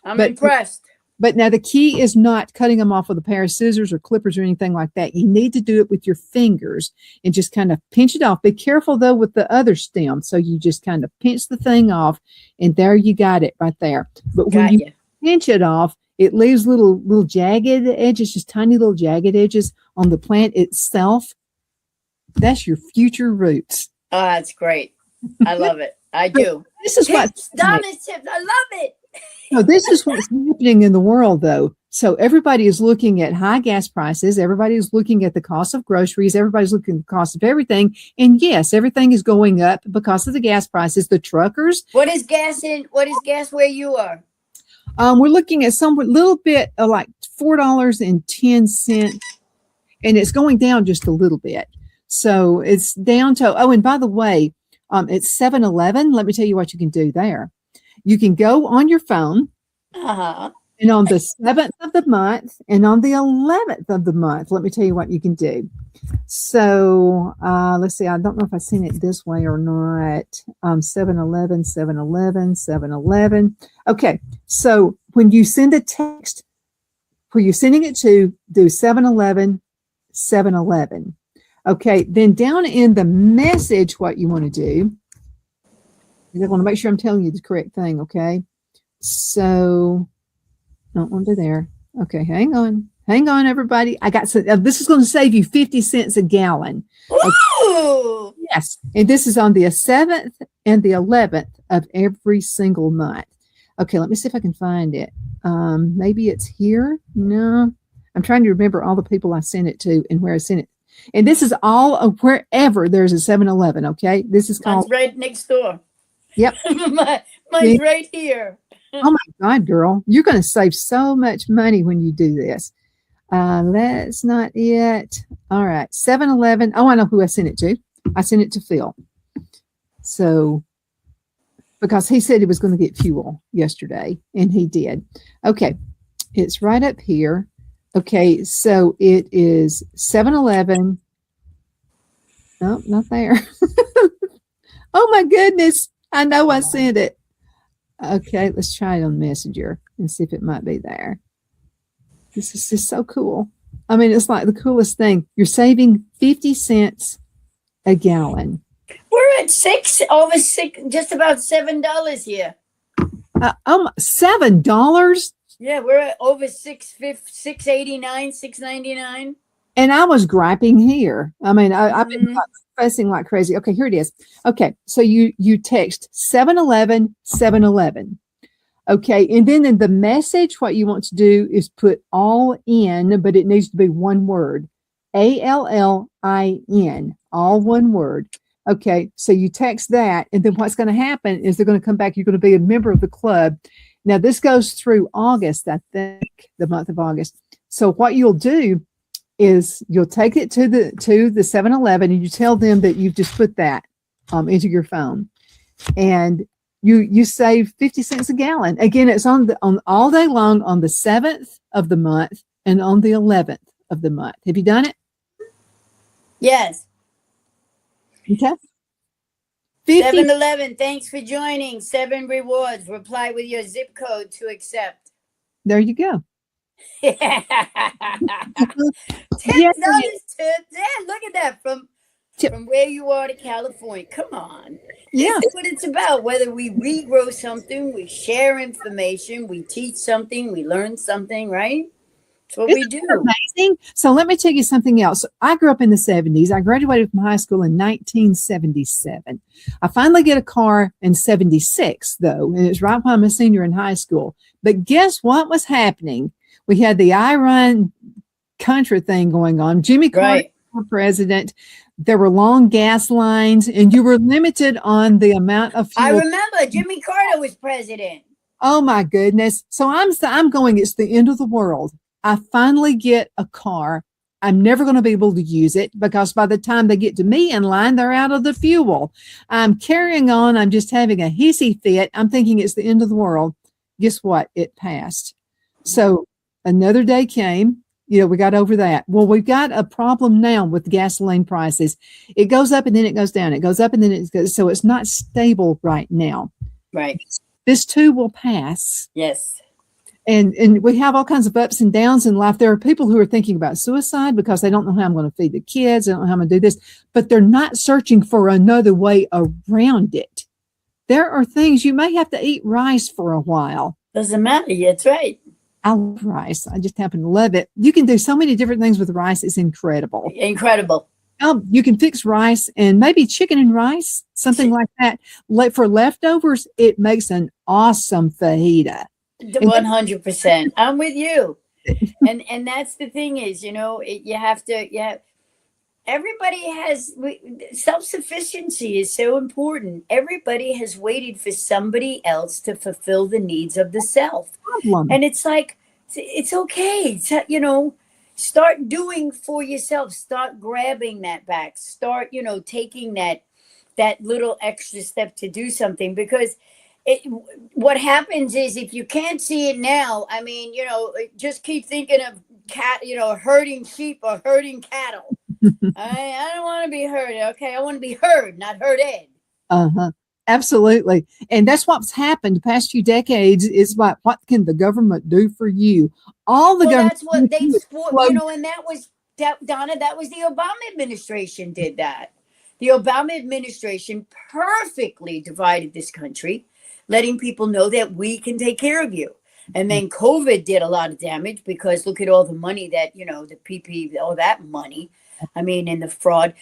I'm impressed. But now the key is not cutting them off with a pair of scissors or clippers or anything like that. You need to do it with your fingers and just kind of pinch it off. Be careful, though, with the other stem. So you just kind of pinch the thing off, and there you got it right there. But when you pinch it off, it leaves little jagged edges, just tiny little jagged edges on the plant itself. That's your future roots. Oh, that's great. I love it. I do. This is what's Donna's tips. I love it. No, this is what's happening in the world, though. So everybody is looking at high gas prices. Everybody is looking at the cost of groceries. Everybody's looking at the cost of everything. And yes, everything is going up because of the gas prices. The truckers. What is gas where you are? We're looking at some little bit like $4.10, and it's going down just a little bit. So it's down to, oh, and by the way, it's 7-Eleven. Let me tell you what you can do there. You can go on your phone, and on the 7th of the month and on the 11th of the month, let me tell you what you can do. So let's see. I don't know if I've seen it this way or not. 7-Eleven, 7-Eleven, 7-Eleven. Okay. So when you send a text, who you're sending it to, do 7-Eleven, 7-Eleven. Okay. Then down in the message, what you want to do, I want to make sure I'm telling you the correct thing. Okay. So don't want to do there. Okay. Hang on, everybody. I got some, this is going to save you 50 cents a gallon. Okay. Yes. And this is on the 7th and the 11th of every single month. Okay. Let me see if I can find it. Maybe it's here. No, I'm trying to remember all the people I sent it to and where I sent it. And this is all of wherever there's a 7-Eleven. Okay. This is called right next door. Yep. Mine's right here. Oh my God, girl. You're going to save so much money when you do this. That's not it. All right. 7-Eleven. Oh, I know who I sent it to. I sent it to Phil. So, because he said he was going to get fuel yesterday, and he did. Okay, it's right up here. Okay, so it is 7-Eleven. No, not there. Oh my goodness. I know I sent it. Okay, let's try it on Messenger and see if it might be there. This is just so cool. I mean, it's like the coolest thing. You're saving 50 cents a gallon. We're at over six, just about $7 here. $7? Yeah, we're at over $6.89, $6.99. And I was griping here. I mean, I've been fussing like crazy. Okay, here it is. Okay, so you text 7-Eleven, 7-Eleven. Okay, and then in the message, what you want to do is put all in, but it needs to be one word. ALLIN, all one word. Okay, so you text that, and then what's going to happen is they're going to come back. You're going to be a member of the club. Now, this goes through August, I think, the month of August. So what you'll do is you'll take it to the 7-Eleven, and you tell them that you've just put that into your phone, and you save 50 cents a gallon. Again, it's on all day long on the 7th of the month and on the 11th of the month. Have you done it? Yes. Okay. 7-Eleven, thanks for joining. 7 rewards. Reply with your zip code to accept. There you go. $10 tip. Yeah, look at that from where you are to California. Come on. Yeah. That's what it's about. Whether we regrow something, we share information, we teach something, we learn something, right? That's what we do. Amazing. So let me tell you something else. I grew up in the 70s. I graduated from high school in 1977. I finally get a car in 76, though, and it's right when I'm a senior in high school. But guess what was happening? We had the I Run Contra thing going on. Jimmy Carter was president. There were long gas lines, and you were limited on the amount of fuel. I remember Jimmy Carter was president. Oh my goodness. So I'm going, it's the end of the world. I finally get a car. I'm never going to be able to use it because by the time they get to me in line, they're out of the fuel. I'm carrying on. I'm just having a hissy fit. I'm thinking it's the end of the world. Guess what? It passed. So another day came. We got over that. Well, we've got a problem now with gasoline prices. It goes up and then it goes down. It goes up and then it goes. So it's not stable right now. Right. This too will pass. Yes. And we have all kinds of ups and downs in life. There are people who are thinking about suicide because they don't know how I'm going to feed the kids. They don't know how I'm going to do this, but they're not searching for another way around it. There are things you may have to eat rice for a while. Doesn't matter. That's right. I love rice. I just happen to love it. You can do so many different things with rice. It's incredible. Incredible. You can fix rice and maybe chicken and rice, something like that. For leftovers, it makes an awesome fajita. 100%. I'm with you. And that's the thing is, everybody has self-sufficiency is so important. Everybody has waited for somebody else to fulfill the needs of the self. And it's like, it's okay. Start doing for yourself. Start grabbing that back. Start, taking that little extra step to do something, because what happens is if you can't see it now, I mean, just keep thinking of herding sheep or herding cattle. I don't want to be herded. Okay. I want to be heard, not herded. Absolutely. And that's what's happened the past few decades is what can the government do for you? Government. That's what they, and that was, Donna, that was the Obama administration did that. The Obama administration perfectly divided this country, letting people know that we can take care of you. And then COVID did a lot of damage because look at all the money that, the PP, all that money, and the fraud.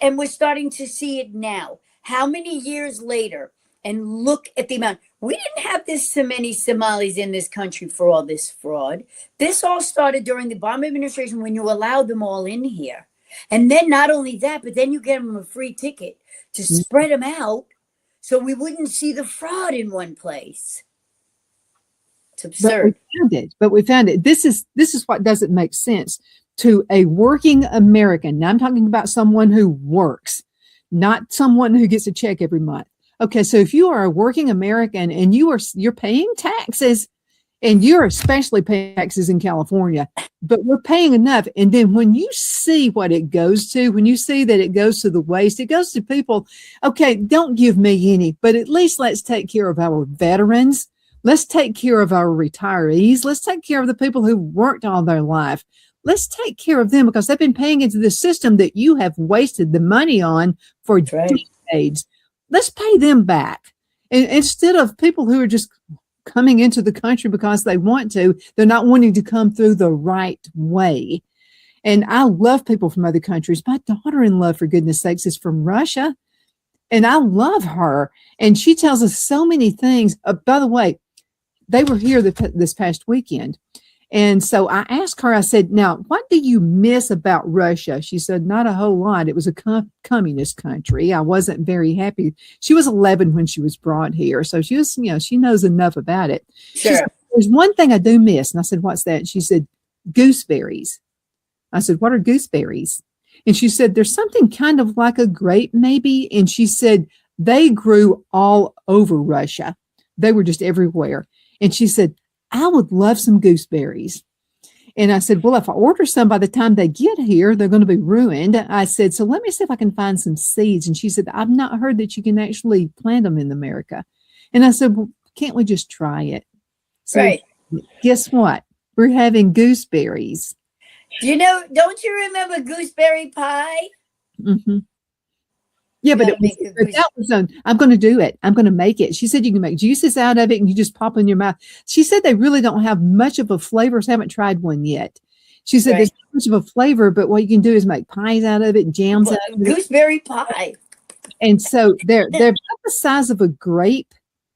And we're starting to see it now. How many years later? And look at the amount. We didn't have so many Somalis in this country for all this fraud. This all started during the Obama administration when you allowed them all in here. And then not only that, but then you get them a free ticket to spread them out so we wouldn't see the fraud in one place. It's absurd. But we found it. This is what doesn't make sense to a working American. Now I'm talking about someone who works. not someone who gets a check every month. Okay, so if you are a working American and you're paying taxes, and you're especially paying taxes in California, but we're paying enough. And then when you see what it goes to, when you see that it goes to the waste, it goes to people, okay, don't give me any, but at least let's take care of our veterans. Let's take care of our retirees. Let's take care of the people who worked all their life. Let's take care of them because they've been paying into the system that you have wasted the money on for decades. Let's pay them back. And instead of people who are just coming into the country because they want to, they're not wanting to come through the right way. And I love people from other countries. My daughter-in-law, for goodness sakes, is from Russia. And I love her. And she tells us so many things. By the way, they were here this past weekend. And so I asked her, I said, now, what do you miss about Russia? She said, not a whole lot. It was a communist country. I wasn't very happy. She was 11 when she was brought here. So she was, she knows enough about it. Sure. She said, there's one thing I do miss. And I said, what's that? She said, gooseberries. I said, what are gooseberries? And she said, there's something kind of like a grape maybe. And she said, they grew all over Russia. They were just everywhere. And she said, I would love some gooseberries. And I said, well, if I order some by the time they get here, they're going to be ruined. I said, so let me see if I can find some seeds. And she said, I've not heard that you can actually plant them in America. And I said, well, can't we just try it? So right. Guess what? We're having gooseberries. Don't you remember gooseberry pie? Mm-hmm. Yeah, but that was I'm going to do it. I'm going to make it. She said you can make juices out of it and you just pop in your mouth. She said they really don't have much of a flavor. So I haven't tried one yet. She said there's not much of a flavor, but what you can do is make pies out of it and jams out of it. Gooseberry pie. And so they're about the size of a grape.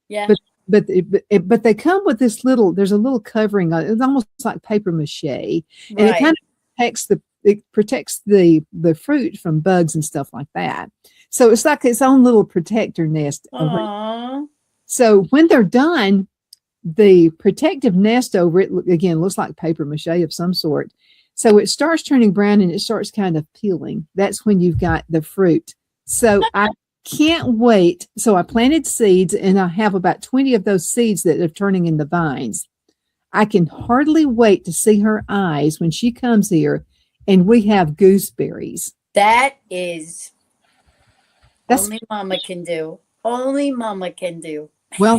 Yeah. But they come with this there's a little covering. It's almost like paper mache. And it kind of protects the fruit from bugs and stuff like that. So it's like its own little protector nest. So when they're done, the protective nest over it, again, looks like paper mache of some sort. So it starts turning brown and it starts kind of peeling. That's when you've got the fruit. So I can't wait. So I planted seeds and I have about 20 of those seeds that are turning into vines. I can hardly wait to see her eyes when she comes here and we have gooseberries. That's only Mama can do. Only Mama can do. Well,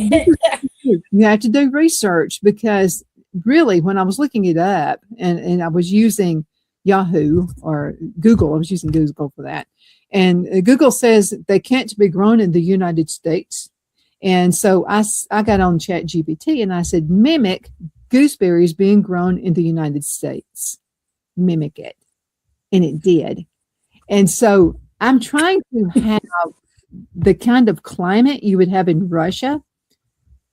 you have to do research because really when I was looking it up and I was using Yahoo or Google, I was using Google for that. And Google says they can't be grown in the United States. And so I got on ChatGPT and I said, mimic gooseberries being grown in the United States. Mimic it. And it did. And so I'm trying to have the kind of climate you would have in Russia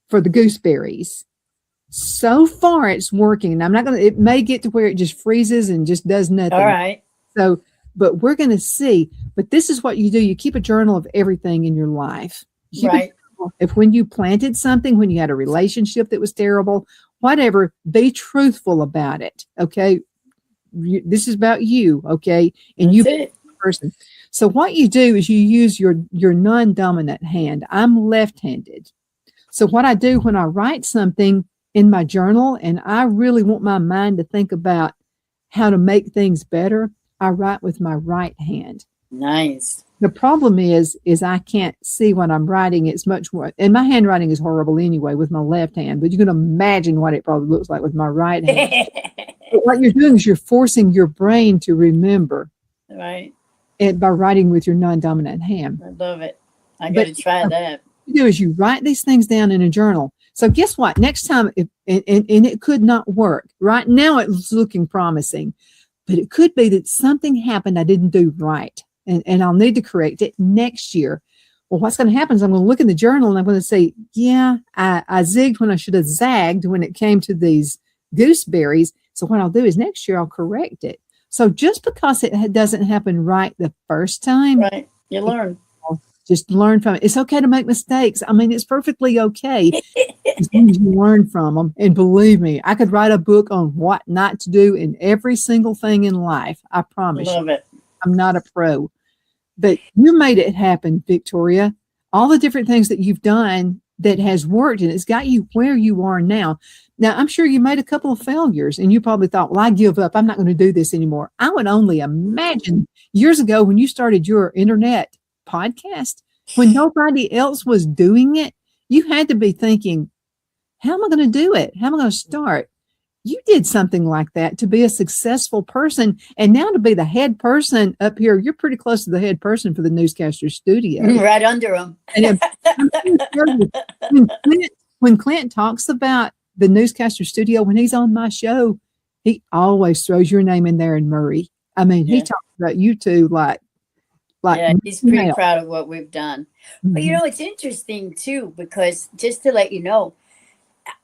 for the gooseberries. So far, it's working. And it may get to where it just freezes and just does nothing. All right. So, but we're going to see. But this is what you do. You keep a journal of everything in your life. Right. If when you planted something, when you had a relationship that was terrible, whatever, be truthful about it. Okay. This is about you. Okay. And you person. So what you do is you use your non-dominant hand. I'm left-handed. So what I do when I write something in my journal and I really want my mind to think about how to make things better, I write with my right hand. Nice. The problem is I can't see what I'm writing. It's much more, and my handwriting is horrible anyway with my left hand, but you can imagine what it probably looks like with my right hand. But what you're doing is you're forcing your brain to remember. Right. And by writing with your non-dominant hand. I love it. I got to try that. What you do is you write these things down in a journal. So guess what? Next time, and it could not work. Right now it's looking promising, but it could be that something happened I didn't do right. And I'll need to correct it next year. Well, what's going to happen is I'm going to look in the journal and I'm going to say, yeah, I zigged when I should have zagged when it came to these gooseberries. So what I'll do is next year I'll correct it. So just because it doesn't happen right the first time, right, you learn. Just learn from it. It's okay to make mistakes. I mean, it's perfectly okay as long as you learn from them. And believe me, I could write a book on what not to do in every single thing in life. I promise. Love it. I'm not a pro, But you made it happen, Victoria. All the different things that you've done that has worked, and it's got you where you are now. Now, I'm sure you made a couple of failures and you probably thought, well, I give up. I'm not going to do this anymore. I would only imagine years ago when you started your internet podcast, when nobody else was doing it, you had to be thinking, how am I going to do it? How am I going to start? You did something like that to be a successful person. And now to be the head person up here, you're pretty close to the head person for the Newscasters Studio. Right under him. And when Clint talks about the Newscaster Studio, when he's on my show, he always throws your name in there and Murray. I mean, he talks about you two like yeah, he's pretty proud of what we've done. Mm-hmm. But it's interesting too, because just to let you know,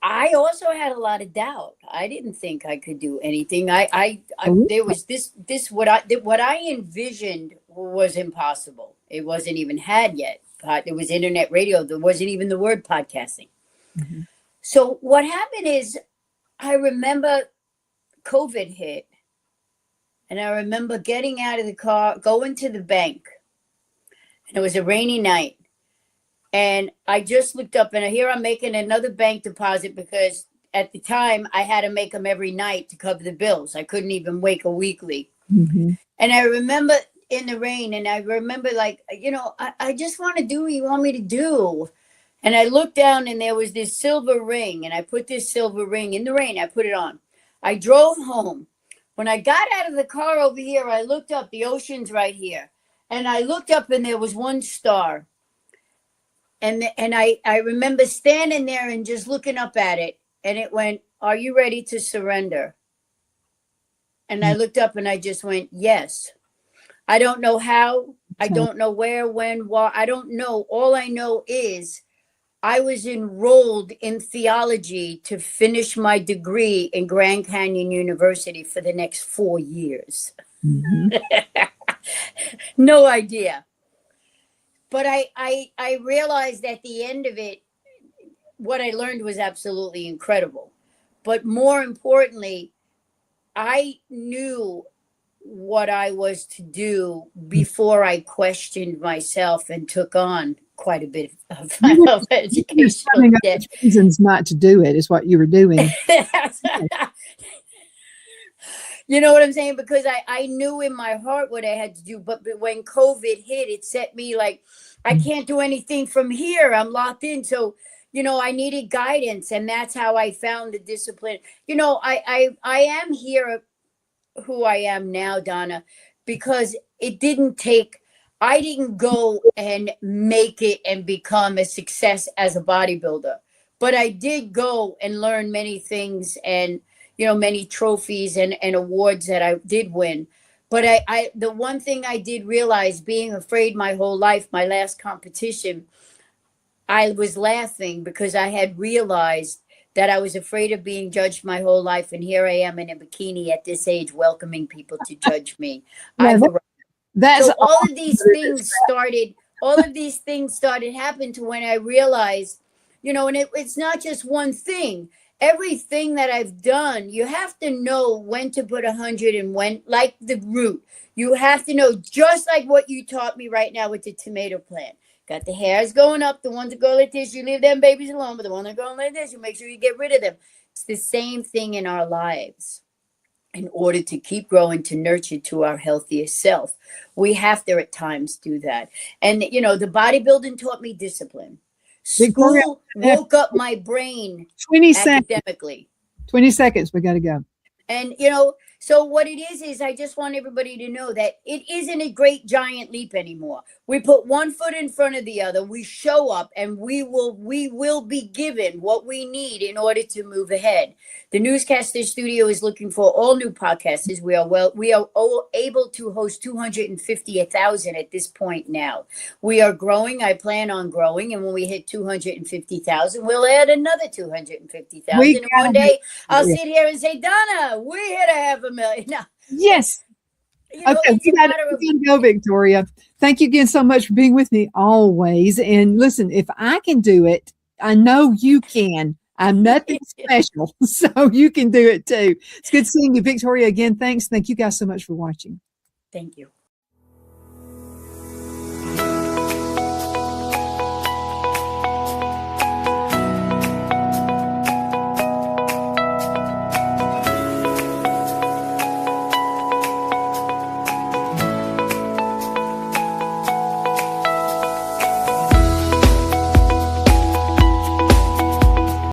I also had a lot of doubt. I didn't think I could do anything. There was this what I envisioned was impossible. It wasn't even had yet. It was internet radio. There wasn't even the word podcasting. Mm-hmm. So what happened is, I remember COVID hit, and I remember getting out of the car, going to the bank, and it was a rainy night. And I just looked up, and here I'm making another bank deposit because at the time I had to make them every night to cover the bills. I couldn't even wake a weekly. Mm-hmm. And I remember in the rain, and I remember I just want to do what you want me to do. And I looked down, and there was this silver ring, and I put this silver ring in the rain. I put it on. I drove home. When I got out of the car over here, I looked up. The ocean's right here. And I looked up, and there was one star. And I remember standing there and just looking up at it. And it went, "Are you ready to surrender?" And I looked up and I just went, "Yes." I don't know how. I don't know where, when, why. I don't know. All I know is I was enrolled in theology to finish my degree in Grand Canyon University for the next 4 years. Mm-hmm. No idea. But I realized at the end of it, what I learned was absolutely incredible. But more importantly, I knew what I was to do before I questioned myself and took on quite a bit of educational debt. Reasons not to do it is what you were doing. You know what I'm saying? Because I knew in my heart what I had to do. But when COVID hit, it set me like, I can't do anything from here. I'm locked in. So, I needed guidance. And that's how I found the discipline. I am here who I am now, Donna, because I didn't go and make it and become a success as a bodybuilder. But I did go and learn many things and many trophies and awards that I did win. But the one thing I did realize, being afraid my whole life, my last competition, I was laughing because I had realized that I was afraid of being judged my whole life. And here I am in a bikini at this age, welcoming people to judge me. Yeah, so all of these things started happening to when I realized, and it's not just one thing. Everything that I've done, you have to know when to put 100 and when, like the root. You have to know, just like what you taught me right now with the tomato plant. Got the hairs going up, the ones that go like this, you leave them babies alone, but the ones that go like this, you make sure you get rid of them. It's the same thing in our lives. In order to keep growing, to nurture to our healthiest self, we have to at times do that. And, the bodybuilding taught me discipline. School woke up my brain 20 seconds. Academically. 20 seconds. We got to go. And, so what it is I just want everybody to know that it isn't a great giant leap anymore. We put one foot in front of the other. We show up and we will be given what we need in order to move ahead. The Newscasters Studio is looking for all new podcasters. We are able to host 250,000 at this point now. We are growing. I plan on growing. And when we hit 250,000, we'll add another 250,000. And one day I'll sit here and say, Donna, we hit $500,000. Now, yes. Okay, we got to go, Victoria. Thank you again so much for being with me always. And listen, if I can do it, I know you can. I'm nothing special, so you can do it too. It's good seeing you, Victoria. Again, thanks. Thank you guys so much for watching. Thank you.